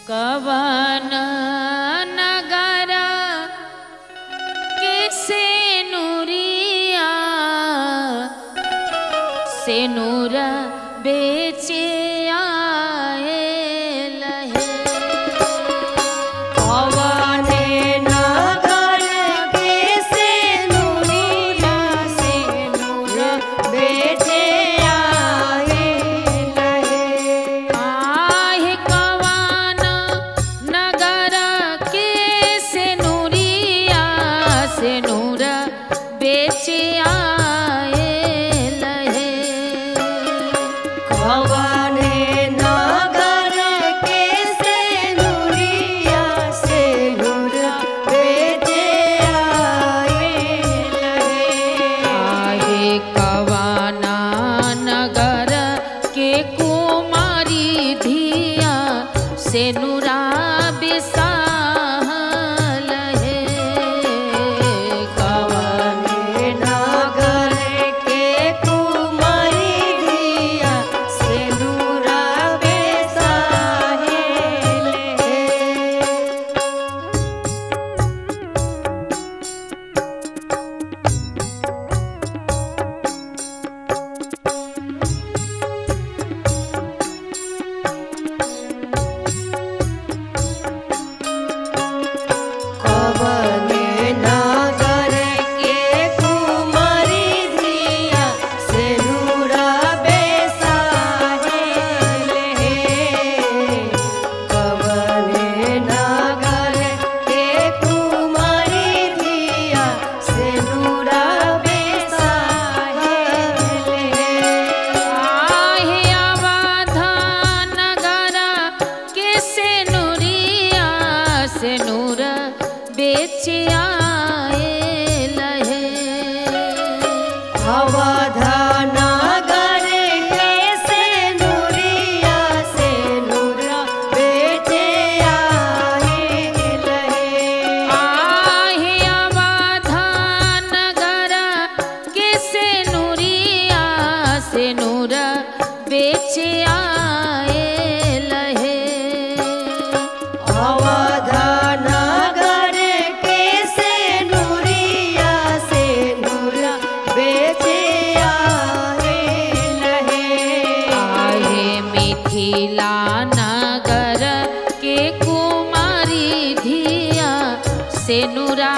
कवन नगर के सेनुरिया सेनुर बेचे आए लहे। कवन नगर के सेनुरिया सेनुर बेचे आए लहे। आहे कवन नगर के सेनुरिया सेनुर बेचे आए लहे। कवन नगर के सेनुरिया सेनुर बेचे आए लहे। आहे कवना नगर के कुमारी धिया सेनुरा बिसाहल है। कवन नगर के कुमारी धिया सेनुरा बेसाहेल है। कवन नगर के कुमारी धिया सेनुरा बेसाहेल है। कवन नगर के कुमारी धिया सेनुरा बेसाहेल है। आहे अवध नगर के सेनुरिया सेनुर बेचे आए लहे। अवध नगर के सेनुरिया सेनुरा बेचे आए लहे। आहे अवध नगर के सेनुरिया सेनुर बेचे आए लहे। अवध नगर के सेनुरिया सेनुरा बेचे आए लहे। आहे मिथिला नगर के कुमारी धिया सेनुरा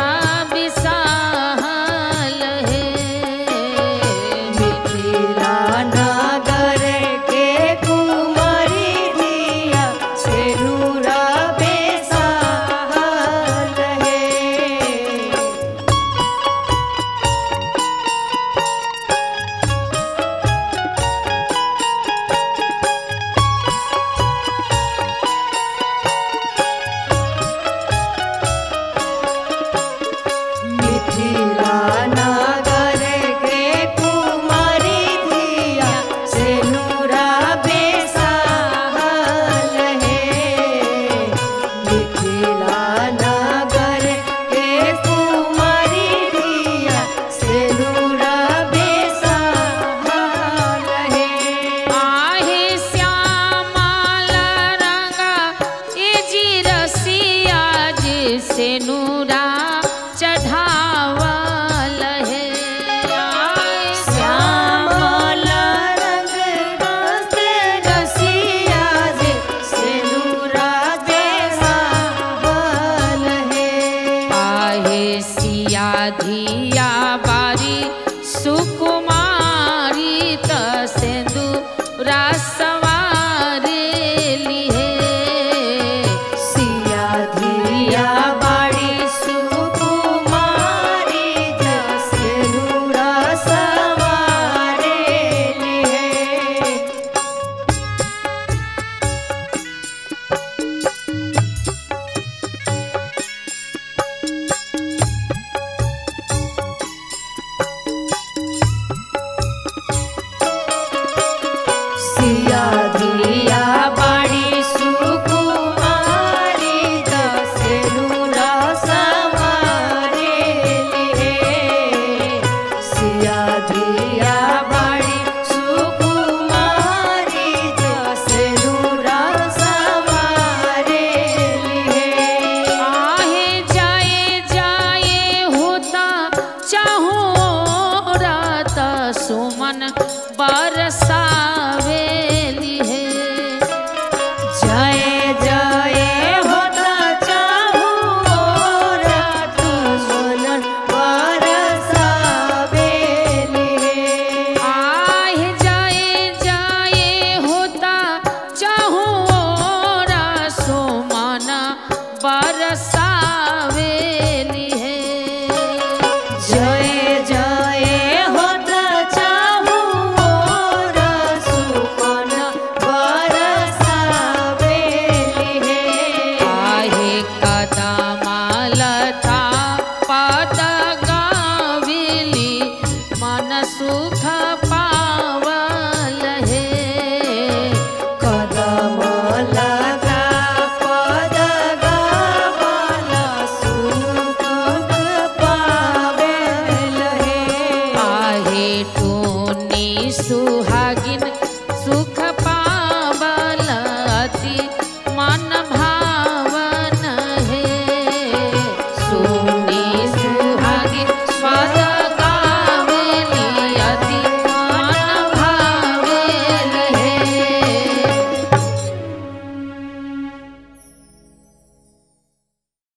बिसाहल है। मिथिला नगर के कुमारी धिया सेनुरा बेसाहल है। मिथिला नगर के कुमारी धिया सेनुरा बेसाहल है। मिथिला नगर के कुमारी धिया सेनुरा बेसाहल है। आहे श्यामल रंगा ए जी रसिया जी सेनु